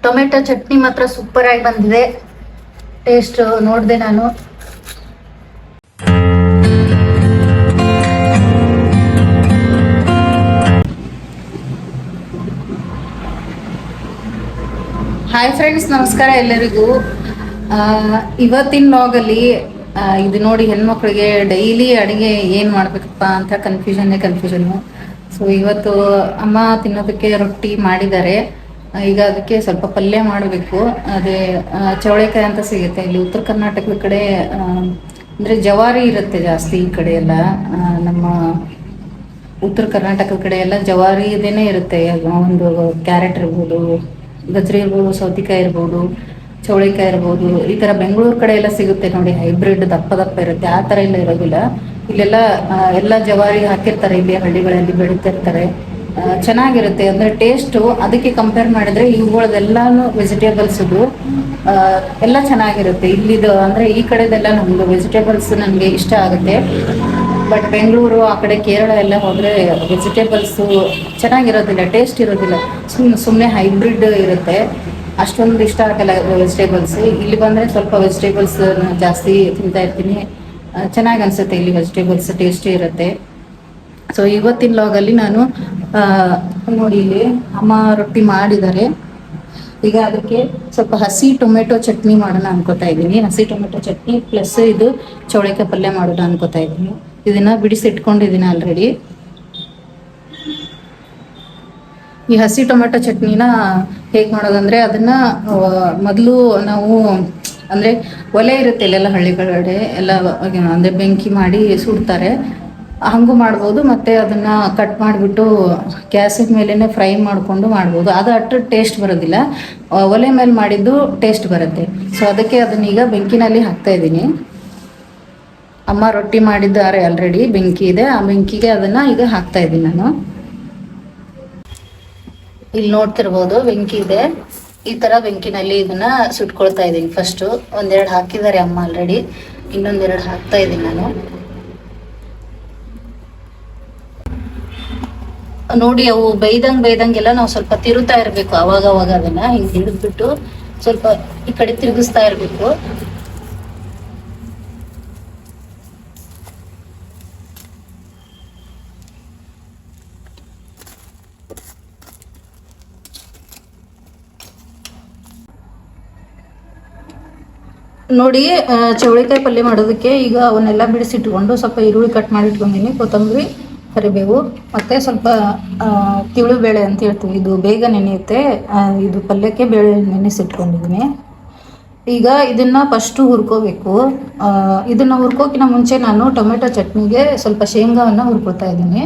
Tomato chutney ಮಾತ್ರ super ಆಗಿ ಬಂದಿದೆ. ಟೇಸ್ಟ್ ನೋಡಿದೆ ನಾನು. ಹಾಯ್ ಫ್ರೆಂಡ್ಸ್, ನಮಸ್ಕಾರ ಎಲ್ಲರಿಗೂ. ಇವತ್ತಿನ ವ್ಲಾಗಲ್ಲಿ ಇದು ನೋಡಿ, ಹೆಣ್ಮಕ್ಳಿಗೆ ಡೈಲಿ ಅಡುಗೆ ಏನು ಮಾಡಬೇಕಪ್ಪ ಅಂತ ಕನ್ಫ್ಯೂಷನ್ನು. ಸೊ ಇವತ್ತು ಅಮ್ಮ ತಿನ್ನೋದಕ್ಕೆ ರೊಟ್ಟಿ ಮಾಡಿದ್ದಾರೆ. ಈಗ ಅದಕ್ಕೆ ಸ್ವಲ್ಪ ಪಲ್ಯ ಮಾಡಬೇಕು. ಅದೇ ಚವಳಿಕಾಯಿ ಅಂತ ಸಿಗುತ್ತೆ ಇಲ್ಲಿ ಉತ್ತರ ಕರ್ನಾಟಕದ ಕಡೆ. ಅಂದರೆ ಜವಾರಿ ಇರುತ್ತೆ ಜಾಸ್ತಿ ಈ ಕಡೆ ಎಲ್ಲ. ನಮ್ಮ ಉತ್ತರ ಕರ್ನಾಟಕದ ಕಡೆ ಎಲ್ಲ ಜವಾರಿ ಇದೇನೇ ಇರುತ್ತೆ. ಒಂದು ಕ್ಯಾರೆಟ್ ಇರ್ಬೋದು, ಗಜ್ರಿ ಇರ್ಬೋದು, ಸೌತೆಕಾಯಿ ಇರ್ಬೋದು, ಚೌಳಿಕಾಯಿ ಇರ್ಬೋದು. ಈ ಥರ ಬೆಂಗಳೂರು ಕಡೆ ಎಲ್ಲ ಸಿಗುತ್ತೆ ನೋಡಿ, ಹೈಬ್ರಿಡ್ ದಪ್ಪ ಇರುತ್ತೆ. ಆ ಥರ ಎಲ್ಲ ಇರೋದಿಲ್ಲ ಇಲ್ಲೆಲ್ಲ. ಎಲ್ಲ ಜವಾರಿ ಹಾಕಿರ್ತಾರೆ, ಇಲ್ಲಿ ಹಳ್ಳಿಗಳಲ್ಲಿ ಬೆಳೀತಿರ್ತಾರೆ. ಚೆನ್ನಾಗಿರುತ್ತೆ ಅಂದರೆ ಟೇಸ್ಟು. ಅದಕ್ಕೆ ಕಂಪೇರ್ ಮಾಡಿದ್ರೆ ಇವುಗಳದೆಲ್ಲನೂ ವೆಜಿಟೇಬಲ್ಸ್ದು ಎಲ್ಲ ಚೆನ್ನಾಗಿರುತ್ತೆ. ಇಲ್ಲಿದು ಅಂದರೆ ಈ ಕಡೆದೆಲ್ಲ ನಮ್ಗೆ ವೆಜಿಟೇಬಲ್ಸ್ ನನಗೆ ಇಷ್ಟ ಆಗುತ್ತೆ. ಬಟ್ ಬೆಂಗಳೂರು ಆ ಕಡೆ ಕೇರಳ ಎಲ್ಲ ಹೋದರೆ ವೆಜಿಟೇಬಲ್ಸು ಚೆನ್ನಾಗಿರೋದಿಲ್ಲ, ಟೇಸ್ಟ್ ಇರೋದಿಲ್ಲ. ಸುಮ್ಮನೆ ಹೈಬ್ರಿಡ್ ಇರುತ್ತೆ, ಅಷ್ಟೊಂದು ಇಷ್ಟ ಆಗಲ್ಲ ವೆಜಿಟೇಬಲ್ಸ್. ಇಲ್ಲಿ ಬಂದರೆ ಸ್ವಲ್ಪ ವೆಜಿಟೇಬಲ್ಸ್ ಜಾಸ್ತಿ ತಿಂತಾ ಇರ್ತೀನಿ. ಚೆನ್ನಾಗಿ ಅನಿಸುತ್ತೆ, ಇಲ್ಲಿ ವೆಜಿಟೇಬಲ್ಸ್ ಟೇಸ್ಟಿ ಇರುತ್ತೆ. ಸೊ ಇವತ್ತಿನ ಲಾಗಲ್ಲಿ ನಾನು ನೋಡಿ, ಇಲ್ಲಿ ಅಮ್ಮ ರೊಟ್ಟಿ ಮಾಡಿದ್ದಾರೆ. ಈಗ ಅದಕ್ಕೆ ಸ್ವಲ್ಪ ಹಸಿ ಟೊಮೆಟೊ ಚಟ್ನಿ ಮಾಡೋಣ ಅನ್ಕೋತಾ ಇದ್ದೀನಿ. ಹಸಿ ಟೊಮೆಟೊ ಚಟ್ನಿ ಪ್ಲಸ್ ಇದು ಚೌಳಿಕಾಯಿ ಪಲ್ಯ ಮಾಡೋಣ ಅನ್ಕೋತಾ ಇದ್ದೀನಿ. ಇದನ್ನ ಬಿಡಿಸಿಟ್ಕೊಂಡಿದ್ದೀನಿ ಆಲ್ರೆಡಿ. ಈ ಹಸಿ ಟೊಮೆಟೊ ಚಟ್ನಿನ ಹೇಗೆ ಮಾಡೋದಂದ್ರೆ, ಅದನ್ನ ಮೊದಲು ನಾವು ಅಂದರೆ ಒಲೆ ಇರುತ್ತೆ ಇಲ್ಲೆಲ್ಲ ಹಳ್ಳಿಗಳಡೆ ಎಲ್ಲ, ಅಂದರೆ ಬೆಂಕಿ ಮಾಡಿ ಸುಡ್ತಾರೆ. ಹಂಗೂ ಮಾಡ್ಬೋದು. ಮತ್ತು ಅದನ್ನು ಕಟ್ ಮಾಡಿಬಿಟ್ಟು ಗ್ಯಾಸಿನ ಮೇಲೇ ಫ್ರೈ ಮಾಡಿಕೊಂಡು ಮಾಡ್ಬೋದು. ಅದು ಅಷ್ಟು ಟೇಸ್ಟ್ ಬರೋದಿಲ್ಲ, ಒಲೆ ಮೇಲೆ ಮಾಡಿದ್ದು ಟೇಸ್ಟ್ ಬರುತ್ತೆ. ಸೊ ಅದಕ್ಕೆ ಅದನ್ನೀಗ ಬೆಂಕಿನಲ್ಲಿ ಹಾಕ್ತಾಯಿದ್ದೀನಿ. ಅಮ್ಮ ರೊಟ್ಟಿ ಮಾಡಿದ್ದಾರೆ ಆಲ್ರೆಡಿ, ಬೆಂಕಿ ಇದೆ. ಆ ಬೆಂಕಿಗೆ ಅದನ್ನು ಈಗ ಹಾಕ್ತಾಯಿದ್ದೀನಿ ನಾನು. ಇಲ್ಲಿ ನೋಡ್ತಿರ್ಬೋದು ಬೆಂಕಿ ಇದೆ. ಈ ಥರ ಬೆಂಕಿನಲ್ಲಿ ಇದನ್ನ ಸುಟ್ಕೊಳ್ತಾ ಇದ್ದೀನಿ. ಫಸ್ಟು ಒಂದೆರಡು ಹಾಕಿದ್ದಾರೆ ಅಮ್ಮ ಆಲ್ರೆಡಿ, ಇನ್ನೊಂದೆರಡು ಹಾಕ್ತಾ ಇದ್ದೀನಿ ನಾನು. ನೋಡಿ, ಅವು ಬೈದಂಗೆಲ್ಲ ನಾವು ಸ್ವಲ್ಪ ತಿರುತ್ತಾ ಇರಬೇಕು. ಅವಾಗ ಅದನ್ನ ಹಿಂಗೆ ಹಿಡಿದ್ಬಿಟ್ಟು ಸ್ವಲ್ಪ ಈ ಕಡೆ ತಿರುಗಿಸ್ತಾ ಇರಬೇಕು. ನೋಡಿ, ಚೌಳಿಕಾಯಿ ಪಲ್ಯ ಮಾಡೋದಕ್ಕೆ ಈಗ ಅವನ್ನೆಲ್ಲ ಬಿಡಿಸಿಟ್ಕೊಂಡು ಸ್ವಲ್ಪ ಈರುಳ್ಳಿ ಕಟ್ ಮಾಡಿ ಇಟ್ಕೊಂಡಿನಿ, ಕೊತ್ತಂಬರಿ, ಕರಿಬೇವು, ಮತ್ತು ಸ್ವಲ್ಪ ತಿಳು ಬೇಳೆ ಅಂತ ಹೇಳ್ತೀವಿ, ಇದು ಬೇಗ ನೆನೆಯುತ್ತೆ. ಇದು ಪಲ್ಯಕ್ಕೆ ಬೇಳೆ ನೆನೆಸಿಟ್ಕೊಂಡಿದ್ದೀನಿ. ಈಗ ಇದನ್ನು ಫಸ್ಟು ಹುರ್ಕೋಬೇಕು. ಇದನ್ನು ಹುರ್ಕೋಕ್ಕಿಂತ ಮುಂಚೆ ನಾನು ಟೊಮೆಟೊ ಚಟ್ನಿಗೆ ಸ್ವಲ್ಪ ಶೇಂಗಾವನ್ನು ಹುರ್ಕೋತಾ ಇದ್ದೀನಿ.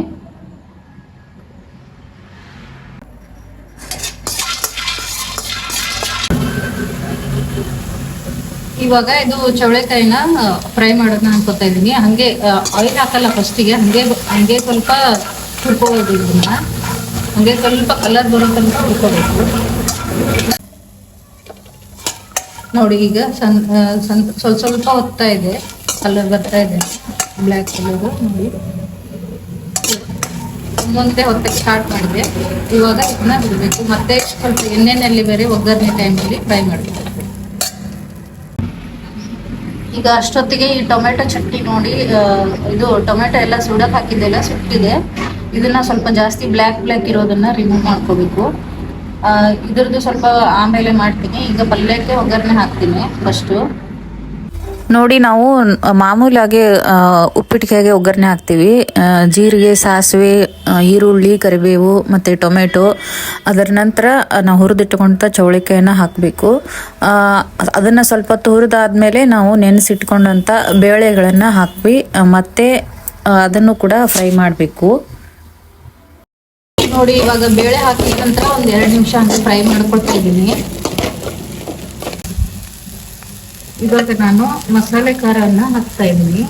ಇವಾಗ ಇದು ಚವಳೆಕಾಯಿನ ಫ್ರೈ ಮಾಡೋದನ್ನ ಅನ್ಕೋತಾ ಇದ್ದೀನಿ. ಹಾಗೆ ಆಯಿಲ್ ಹಾಕಲ್ಲ ಫಸ್ಟಿಗೆ, ಹಂಗೆ ಸ್ವಲ್ಪ ಹುರ್ಕೋಬೋದು. ಇದನ್ನ ಹಂಗೆ ಸ್ವಲ್ಪ ಕಲರ್ ಬರೋ ತನಕ ಹುರ್ಕೋಬೇಕು. ನೋಡಿ, ಈಗ ಸ್ವಲ್ಪ ಹೊತ್ತಾ ಇದೆ, ಕಲರ್ ಬರ್ತಾ ಇದೆ, ಬ್ಲ್ಯಾಕ್ ಕಲರು. ನೋಡಿ, ಮುಂದೆ ಹೊತ್ತಕ್ಕೆ ಸ್ಟಾರ್ಟ್ ಮಾಡಿದೆ. ಇವಾಗ ಇದನ್ನ ಬಿಡಬೇಕು. ಮತ್ತೆ ಸ್ವಲ್ಪ ಎಣ್ಣೆಯಲ್ಲಿ ಬೇರೆ ಒಗ್ಗರಣೆ ಟೈಮಲ್ಲಿ ಫ್ರೈ ಮಾಡಬೇಕು. ಈಗ ಅಷ್ಟೊತ್ತಿಗೆ ಈ ಟೊಮೆಟೊ ಚಟ್ನಿ ನೋಡಿ, ಇದು ಟೊಮೆಟೊ ಎಲ್ಲ ಸುಡಕ್ಕೆ ಹಾಕಿದ್ದೆಲ್ಲ ಸುಟ್ಟಿದೆ. ಇದನ್ನ ಸ್ವಲ್ಪ ಜಾಸ್ತಿ ಬ್ಲ್ಯಾಕ್ ಇರೋದನ್ನ ರಿಮೂವ್ ಮಾಡ್ಕೋಬೇಕು. ಇದ್ರದ್ದು ಸ್ವಲ್ಪ ಆಮೇಲೆ ಮಾಡ್ತೀನಿ. ಈಗ ಪಲ್ಯಕ್ಕೆ ಒಗ್ಗರಣೆ ಹಾಕ್ತೀನಿ ಫಸ್ಟು. ನೋಡಿ, ನಾವು ಮಾಮೂಲಾಗಿ ಉಪ್ಪಿಟ್ಟಿಗೆಗೆ ಒಗ್ಗರಣೆ ಹಾಕ್ತೀವಿ. ಜೀರಿಗೆ, ಸಾಸಿವೆ, ಈರುಳ್ಳಿ, ಕರಿಬೇವು ಮತ್ತು ಟೊಮೆಟೊ. ಅದರ ನಂತರ ನಾವು ಹುರಿದಿಟ್ಟುಕೊಂತ ಚೌಳಿಕಾಯಿನ ಹಾಕಬೇಕು. ಅದನ್ನು ಸ್ವಲ್ಪ ಹೊತ್ತು ಹುರಿದಾದ್ಮೇಲೆ ನಾವು ನೆನೆಸಿಟ್ಕೊಂಡಂಥ ಬೇಳೆಗಳನ್ನು ಹಾಕಿ ಮತ್ತೆ ಅದನ್ನು ಕೂಡ ಫ್ರೈ ಮಾಡಬೇಕು. ನೋಡಿ, ಇವಾಗ ಬೇಳೆ ಹಾಕಿದ ನಂತರ ಒಂದು 2 ನಿಮಿಷ ಹಂಗೆ ಫ್ರೈ ಮಾಡ್ಕೊಳ್ತಾ ಇದ್ದೀನಿ. ಇವಾಗ ನಾನು ಮಸಾಲೆ ಖಾರವನ್ನು ಹಾಕ್ತಾ ಇದ್ದೀನಿ.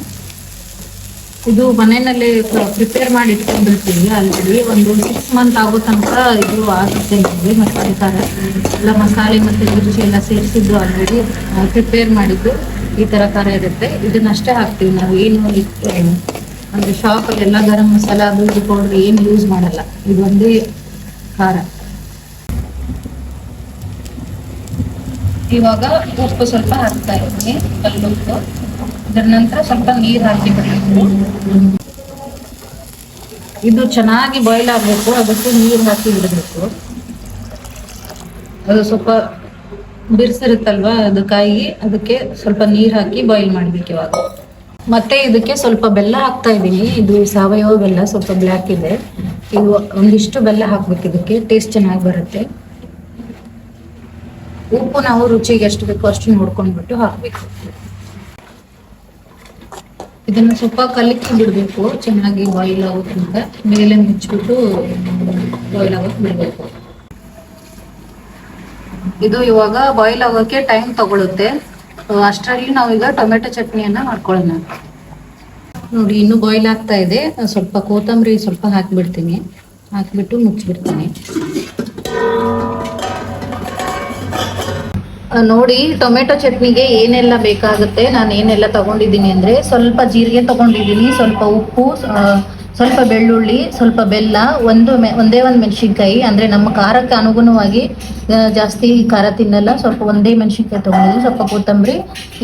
ಇದು ಮನೆಯಲ್ಲಿ ಪ್ರಿಪೇರ್ ಮಾಡಿ ಇಟ್ಕೊಂಡಿರ್ತೀವಿ ಆಲ್ರೆಡಿ. ಒಂದು 6 ಮಂತ್ ಆಗೋ ತನಕ ಇದು ಆಗುತ್ತೆ ನಮಗೆ. ಮಸಾಲೆ ಖಾರ ಎಲ್ಲ ಮಸಾಲೆ ಮತ್ತು ರುಚಿ ಎಲ್ಲ ಸೇರಿಸಿದ್ದು ಆಲ್ರೆಡಿ ಪ್ರಿಪೇರ್ ಮಾಡಿದ್ದು ಈ ಥರ ಖಾರ ಇರುತ್ತೆ. ಇದನ್ನಷ್ಟೇ ಹಾಕ್ತೀವಿ ನಾವು. ಏನು ಅಂದರೆ ಶಾಪಲ್ಲೆಲ್ಲ ಗರಂ ಮಸಾಲ ಅದು ಪೌಡ್ರ್ ಏನು ಯೂಸ್ ಮಾಡಲ್ಲ. ಇದು ಒಂದೇ ಖಾರ. ಇವಾಗ ಉಪ್ಪು ಸ್ವಲ್ಪ ಹಾಕ್ತಾ ಇದ್ದೀನಿ, ಕಲ್ಲುಪ್ಪು. ಅದರ ನಂತರ ಸ್ವಲ್ಪ ನೀರು ಹಾಕಿ ಬಿಡಬೇಕು. ಇದು ಚೆನ್ನಾಗಿ ಬಾಯ್ಲ್ ಆಗಬೇಕು, ಅದಕ್ಕೆ ನೀರು ಹಾಕಿ ಬಿಡಬೇಕು. ಅದು ಸ್ವಲ್ಪ ಬಿರ್ಸಿರುತ್ತಲ್ವಾ ಅದು ಕಾಯಿ, ಅದಕ್ಕೆ ಸ್ವಲ್ಪ ನೀರು ಹಾಕಿ ಬಾಯ್ಲ್ ಮಾಡ್ಬೇಕು ಇವಾಗ. ಮತ್ತೆ ಇದಕ್ಕೆ ಸ್ವಲ್ಪ ಬೆಲ್ಲ ಹಾಕ್ತಾ ಇದ್ದೀನಿ. ಇದು ಸಾವಯವ ಬೆಲ್ಲ, ಸ್ವಲ್ಪ ಬ್ಲ್ಯಾಕ್ ಇದೆ. ಇದು ಒಂದಿಷ್ಟು ಬೆಲ್ಲ ಹಾಕ್ಬೇಕು, ಇದಕ್ಕೆ ಟೇಸ್ಟ್ ಚೆನ್ನಾಗಿ ಬರುತ್ತೆ. ಉಪ್ಪು ನಾವು ರುಚಿಗೆ ಎಷ್ಟು ಬೇಕೋ ಅಷ್ಟು ನೋಡ್ಕೊಂಡ್ಬಿಟ್ಟು ಹಾಕ್ಬೇಕು. ಇದನ್ನು ಸ್ವಲ್ಪ ಕಲಕಿ ಬಿಡಬೇಕು, ಚೆನ್ನಾಗಿ ಬಾಯ್ಲ್ ಆಗೋ ತನಕ ಮೇಲೆ ಮುಚ್ಚಿಬಿಟ್ಟು ಬಾಯ್ಲ್ ಆಗೋಕೆ ಬಿಡಬೇಕು. ಇದು ಇವಾಗ ಬಾಯ್ಲ್ ಆಗೋಕೆ ಟೈಮ್ ತಗೊಳುತ್ತೆ. ಅಷ್ಟರಲ್ಲಿ ನಾವೀಗ ಟೊಮೆಟೊ ಚಟ್ನಿಯನ್ನ ಮಾಡ್ಕೊಳ್ಳೋಣ. ನೋಡಿ, ಇನ್ನು ಬಾಯ್ಲ್ ಆಗ್ತಾ ಇದೆ. ಸ್ವಲ್ಪ ಕೊತ್ತಂಬರಿ ಸ್ವಲ್ಪ ಹಾಕಿಬಿಡ್ತೀನಿ, ಹಾಕಿಬಿಟ್ಟು ಮುಚ್ಚಿಬಿಡ್ತೀನಿ. ನೋಡಿ, ಟೊಮೆಟೊ ಚಟ್ನಿಗೆ ಏನೆಲ್ಲ ಬೇಕಾಗುತ್ತೆ, ನಾನು ಏನೆಲ್ಲ ತಗೊಂಡಿದ್ದೀನಿ ಅಂದರೆ, ಸ್ವಲ್ಪ ಜೀರಿಗೆ ತಗೊಂಡಿದ್ದೀನಿ, ಸ್ವಲ್ಪ ಉಪ್ಪು, ಸ್ವಲ್ಪ ಬೆಳ್ಳುಳ್ಳಿ, ಸ್ವಲ್ಪ ಬೆಲ್ಲ, ಒಂದೇ ಒಂದು ಮೆಣಸಿನ್ಕಾಯಿ, ಅಂದರೆ ನಮ್ಮ ಖಾರಕ್ಕೆ ಅನುಗುಣವಾಗಿ ಜಾಸ್ತಿ ಖಾರ ತಿನ್ನಲ್ಲ, ಸ್ವಲ್ಪ ಒಂದೇ ಮೆಣಸಿನ್ಕಾಯಿ ತೊಗೊಂಡಿದ್ದೀನಿ, ಸ್ವಲ್ಪ ಕೊತ್ತಂಬರಿ,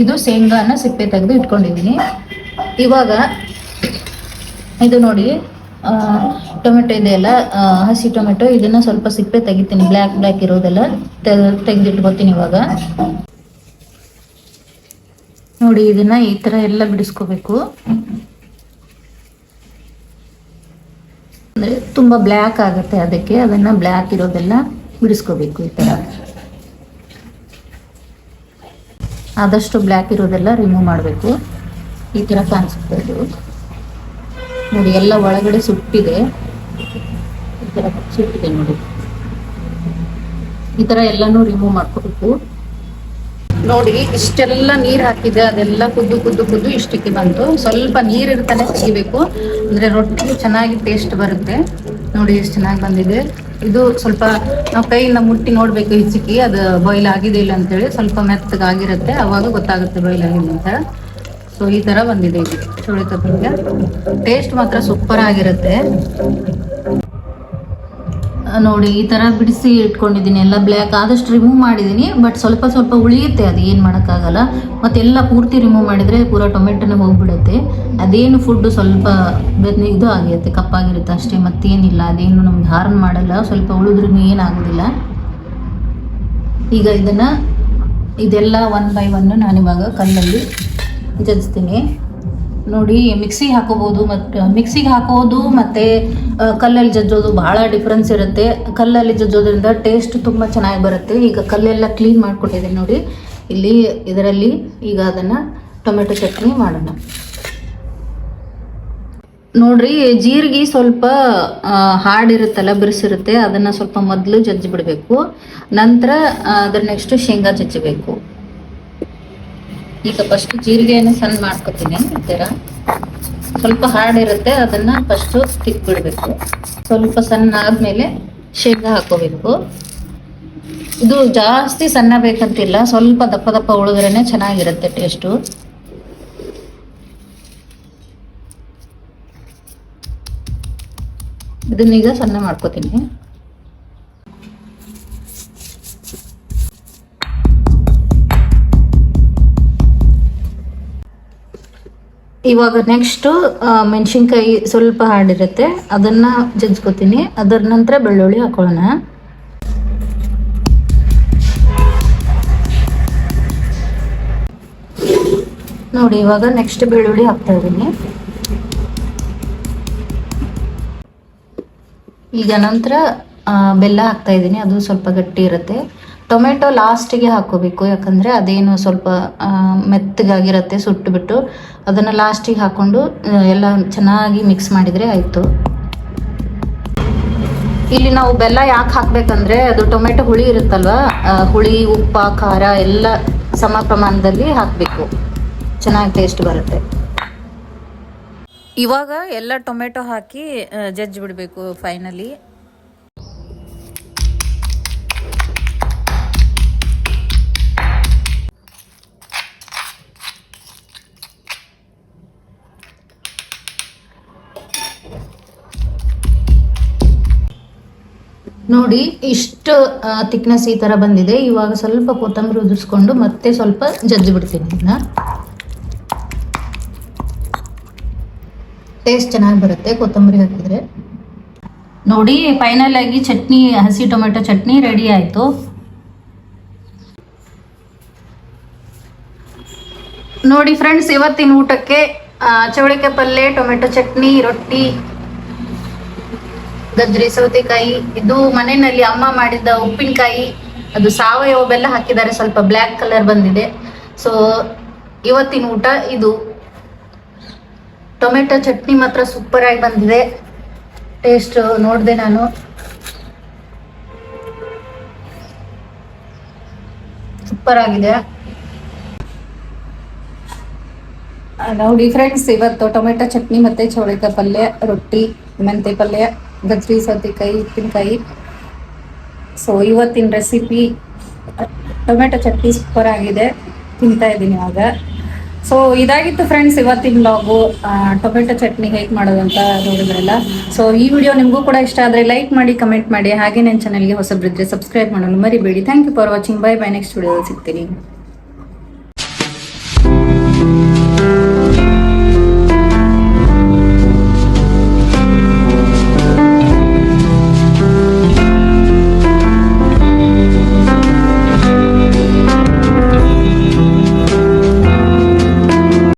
ಇದು ಶೇಂಗಾನ ಸಿಪ್ಪೆ ತೆಗೆದು ಇಟ್ಕೊಂಡಿದ್ದೀನಿ. ಇವಾಗ ಇದು ನೋಡಿ, ಟೊಮೆಟೊ ಇದೆಯಲ್ಲ, ಹಸಿ ಟೊಮೆಟೊ, ಇದನ್ನ ಸ್ವಲ್ಪ ಸಿಪ್ಪೆ ತೆಗಿತೀನಿ, ಬ್ಲ್ಯಾಕ್ ಇರೋದೆಲ್ಲ ತೆಗೆದಿಟ್ಕೋತೀನಿ. ಇವಾಗ ನೋಡಿ, ಇದನ್ನ ಈ ತರ ಎಲ್ಲ ಬಿಡಿಸ್ಕೋಬೇಕು. ಅಂದ್ರೆ ತುಂಬಾ ಬ್ಲ್ಯಾಕ್ ಆಗುತ್ತೆ, ಅದಕ್ಕೆ ಅದನ್ನ ಬ್ಲ್ಯಾಕ್ ಇರೋದೆಲ್ಲ ಬಿಡಿಸ್ಕೋಬೇಕು. ಈ ತರ ಆದಷ್ಟು ಬ್ಲ್ಯಾಕ್ ಇರೋದೆಲ್ಲ ರಿಮೂವ್ ಮಾಡಬೇಕು. ಈ ತರ ಕಾಣಿಸುತ್ತೆ ಇದು. ನೋಡಿ, ಎಲ್ಲ ಒಳಗಡೆ ಸುಟ್ಟಿದೆ, ಈ ತರ ಸುಟ್ಟಿದೆ ನೋಡಿ. ಈ ತರ ಎಲ್ಲಾನು ರಿಮೂವ್ ಮಾಡ್ಕೋಬೇಕು. ನೋಡಿ, ಇಷ್ಟೆಲ್ಲ ನೀರು ಹಾಕಿದೆ, ಅದೆಲ್ಲ ಕುದ್ದು ಇಷ್ಟಕ್ಕೆ ಬಂತು. ಸ್ವಲ್ಪ ನೀರಿರ್ತಾನೆ ತೆಗಿಬೇಕು, ಅಂದ್ರೆ ರೊಟ್ಟಿಗೆ ಚೆನ್ನಾಗಿ ಟೇಸ್ಟ್ ಬರುತ್ತೆ. ನೋಡಿ ಎಷ್ಟು ಚೆನ್ನಾಗಿ ಬಂದಿದೆ. ಇದು ಸ್ವಲ್ಪ ನಾವು ಕೈಯಿಂದ ಮುಟ್ಟಿ ನೋಡ್ಬೇಕು, ಹಿಚಿಕಿ ಅದು ಬಾಯ್ಲ್ ಆಗಿದೆ ಇಲ್ಲ ಅಂತೇಳಿ. ಸ್ವಲ್ಪ ಮೆತ್ತಗಾಗಿರುತ್ತೆ, ಅವಾಗ ಗೊತ್ತಾಗುತ್ತೆ ಬಾಯ್ಲ್ ಆಗಿದೆ ಅಂತ. ಸೊ ಈ ತರ ಬಂದಿದೆ ಇದು ಚೋಳಿಕಾಯಿ ಪಲ್ಯ. ಟೇಸ್ಟ್ ಮಾತ್ರ ಸೂಪರ್ ಆಗಿರುತ್ತೆ. ನೋಡಿ, ಈ ತರ ಬಿಡಿಸಿ ಇಟ್ಕೊಂಡಿದ್ದೀನಿ. ಎಲ್ಲ ಬ್ಲ್ಯಾಕ್ ಆದಷ್ಟು ರಿಮೂವ್ ಮಾಡಿದ್ದೀನಿ, ಬಟ್ ಸ್ವಲ್ಪ ಉಳಿಯುತ್ತೆ, ಅದು ಏನು ಮಾಡೋಕ್ಕಾಗಲ್ಲ. ಮತ್ತೆಲ್ಲ ಪೂರ್ತಿ ರಿಮೂವ್ ಮಾಡಿದರೆ ಪೂರ ಟೊಮೆಟೊನೇ ಹೋಗ್ಬಿಡುತ್ತೆ. ಅದೇನು ಫುಡ್ ಸ್ವಲ್ಪ ಇದು ಆಗಿರುತ್ತೆ, ಕಪ್ಪಾಗಿರುತ್ತೆ ಅಷ್ಟೇ, ಮತ್ತೇನಿಲ್ಲ. ಅದೇನು ನಮ್ಗೆ ಹಾರ್ನ್ ಮಾಡಲ್ಲ, ಸ್ವಲ್ಪ ಉಳಿದ್ರೂ ಏನಾಗೋದಿಲ್ಲ. ಈಗ ಇದೆಲ್ಲ 1 by 1 ನಾನಿವಾಗ ಕಲ್ಲಲ್ಲಿ ಜಜ್ತೀನಿ. ನೋಡಿ, ಮಿಕ್ಸಿಗೆ ಹಾಕೋಬೋದು, ಮತ್ತು ಕಲ್ಲಲ್ಲಿ ಜಜ್ಜೋದು ಭಾಳ ಡಿಫ್ರೆನ್ಸ್ ಇರುತ್ತೆ. ಕಲ್ಲಲ್ಲಿ ಜಜ್ಜೋದ್ರಿಂದ ಟೇಸ್ಟ್ ತುಂಬ ಚೆನ್ನಾಗಿ ಬರುತ್ತೆ. ಈಗ ಕಲ್ಲೆಲ್ಲ ಕ್ಲೀನ್ ಮಾಡ್ಕೊಂಡಿದ್ದೀನಿ ನೋಡಿ ಇಲ್ಲಿ. ಇದರಲ್ಲಿ ಈಗ ಅದನ್ನು ಟೊಮೆಟೊ ಚಟ್ನಿ ಮಾಡೋಣ. ನೋಡ್ರಿ, ಜೀರಿಗೆ ಸ್ವಲ್ಪ ಹಾಡಿರುತ್ತಲ್ಲ, ಬಿರುಸಿರುತ್ತೆ, ಅದನ್ನು ಸ್ವಲ್ಪ ಮೊದಲು ಜಜ್ಜಿ ಬಿಡಬೇಕು. ನಂತರ ಅದ್ರ ನೆಕ್ಸ್ಟ್ ಶೇಂಗಾ ಜಜ್ಜಬೇಕು. ಈಗ ಫಸ್ಟ್ ಜೀರಿಗೆಯನ್ನು ಸಣ್ಣ ಮಾಡ್ಕೊತೀನಿ. ಈ ಥರ ಸ್ವಲ್ಪ ಹಾರ್ಡಿರುತ್ತೆ, ಅದನ್ನು ಫಸ್ಟು ತಿಕ್ಬಿಡ್ಬೇಕು. ಸ್ವಲ್ಪ ಸಣ್ಣ ಆದಮೇಲೆ ಶೇಂಗಾ ಹಾಕೋಬೇಕು. ಇದು ಜಾಸ್ತಿ ಸಣ್ಣ ಬೇಕಂತಿಲ್ಲ, ಸ್ವಲ್ಪ ದಪ್ಪ ಉಳಿದ್ರೇ ಚೆನ್ನಾಗಿರುತ್ತೆ ಟೇಸ್ಟು. ಇದನ್ನೀಗ ಸಣ್ಣ ಮಾಡ್ಕೋತೀನಿ. ಇವಾಗ ನೆಕ್ಸ್ಟು ಮೆಣಸಿನ್ಕಾಯಿ ಸ್ವಲ್ಪ ಹಾಡಿರುತ್ತೆ, ಅದನ್ನು ಜಜ್ಕೋತೀನಿ. ಅದರ ನಂತರ ಬೆಳ್ಳುಳ್ಳಿ ಹಾಕೊಳ್ಳೋಣ. ನೋಡಿ, ಇವಾಗ ನೆಕ್ಸ್ಟ್ ಬೆಳ್ಳುಳ್ಳಿ ಹಾಕ್ತಾ ಇದ್ದೀನಿ. ಈಗ ನಂತರ ಬೆಲ್ಲ ಹಾಕ್ತಾ ಇದ್ದೀನಿ, ಅದು ಸ್ವಲ್ಪ ಗಟ್ಟಿ ಇರುತ್ತೆ. ಟೊಮೆಟೊ ಲಾಸ್ಟಿಗೆ ಹಾಕೋಬೇಕು, ಯಾಕಂದರೆ ಅದೇನು ಸ್ವಲ್ಪ ಮೆತ್ತಗಾಗಿರುತ್ತೆ, ಸುಟ್ಟುಬಿಟ್ಟು ಅದನ್ನು ಲಾಸ್ಟಿಗೆ ಹಾಕ್ಕೊಂಡು ಎಲ್ಲ ಚೆನ್ನಾಗಿ ಮಿಕ್ಸ್ ಮಾಡಿದರೆ ಆಯಿತು. ಇಲ್ಲಿ ನಾವು ಬೆಲ್ಲ ಯಾಕೆ ಹಾಕಬೇಕಂದ್ರೆ, ಅದು ಟೊಮೆಟೊ ಹುಳಿ ಇರುತ್ತಲ್ವ, ಹುಳಿ, ಉಪ್ಪ, ಖಾರ ಎಲ್ಲ ಸಮ ಪ್ರಮಾಣದಲ್ಲಿ ಹಾಕಬೇಕು, ಚೆನ್ನಾಗಿ ಟೇಸ್ಟ್ ಬರುತ್ತೆ. ಇವಾಗ ಎಲ್ಲ ಟೊಮೆಟೊ ಹಾಕಿ ಜಜ್ಜಿ ಬಿಡಬೇಕು ಫೈನಲಿ. ನೋಡಿ ಇಷ್ಟು ಥಿಕ್ನೆಸ್ ಈ ಥರ ಬಂದಿದೆ. ಇವಾಗ ಸ್ವಲ್ಪ ಕೊತ್ತಂಬರಿ ಉದುರಿಸ್ಕೊಂಡು ಮತ್ತೆ ಸ್ವಲ್ಪ ಜಜ್ಜಿ ಬಿಡ್ತೀನಿ. ಇದನ್ನ ಟೇಸ್ಟ್ ಚೆನ್ನಾಗಿ ಬರುತ್ತೆ ಕೊತ್ತಂಬರಿ ಹಾಕಿದ್ರೆ. ನೋಡಿ ಫೈನಲ್ ಆಗಿ ಚಟ್ನಿ, ಹಸಿ ಟೊಮೆಟೊ ಚಟ್ನಿ ರೆಡಿ ಆಯಿತು. ನೋಡಿ ಫ್ರೆಂಡ್ಸ್, ಇವತ್ತಿನ ಊಟಕ್ಕೆ ಚವಳಿಕಾಯಿ ಪಲ್ಯ, ಟೊಮೆಟೊ ಚಟ್ನಿ, ರೊಟ್ಟಿ, ಗಜ್ರಿ, ಸೌತೆಕಾಯಿ, ಇದು ಮನೆಯಲ್ಲಿ ಅಮ್ಮ ಮಾಡಿದ್ದ ಉಪ್ಪಿನಕಾಯಿ, ಅದು ಸಾವಯವ ಬೆಲ್ಲ ಹಾಕಿದ್ದಾರೆ, ಸ್ವಲ್ಪ ಬ್ಲ್ಯಾಕ್ ಕಲರ್ ಬಂದಿದೆ. ಸೊ ಇವತ್ತಿನ ಊಟ ಇದು. ಟೊಮೆಟೊ ಚಟ್ನಿ ಮಾತ್ರ ಸೂಪರ್ ಆಗಿ ಬಂದಿದೆ. ಟೇಸ್ಟ್ ನೋಡಿದೆ ನಾನು, ಸೂಪರ್ ಆಗಿದೆ. ನೋಡಿ ಫ್ರೆಂಡ್ಸ್, ಇವತ್ತು ಟೊಮೆಟೊ ಚಟ್ನಿ ಮತ್ತೆ ಚೌಳಿಕಾಯಿ ಪಲ್ಯ, ರೊಟ್ಟಿ, ಮೆಂತೆ ಪಲ್ಯ, ಗಜ್ರಿ, ಸೌತೆಕಾಯಿ, ಉಪ್ಪಿನಕಾಯಿ. ಸೊ ಇವತ್ತಿನ ರೆಸಿಪಿ ಟೊಮೆಟೊ ಚಟ್ನಿ ಸೂಪರ್ ಆಗಿದೆ, ತಿಂತಾ ಇದ್ದೀನಿ ಇವಾಗ. ಸೊ ಇದಾಗಿತ್ತು ಫ್ರೆಂಡ್ಸ್ ಇವತ್ತಿನ ವ್ಲಾಗು. ಟೊಮೆಟೊ ಚಟ್ನಿ ಹೇಗೆ ಮಾಡೋದು ಅಂತ ನೋಡಿದ್ರಲ್ಲ. ಸೊ ಈ ವಿಡಿಯೋ ನಿಮಗೂ ಕೂಡ ಇಷ್ಟ ಆದರೆ ಲೈಕ್ ಮಾಡಿ, ಕಮೆಂಟ್ ಮಾಡಿ, ಹಾಗೆ ನನ್ನ ಚಾನಲ್ಗೆ ಹೊಸಬ್ರಿದ್ರೆ ಸಬ್ಸ್ಕ್ರೈಬ್ ಮಾಡಲು ಮರಿಬೇಡಿ. Thank you for watching. Bye bye. Next ವಿಡಿಯೋದಲ್ಲಿ ಸಿಗ್ತೀನಿ.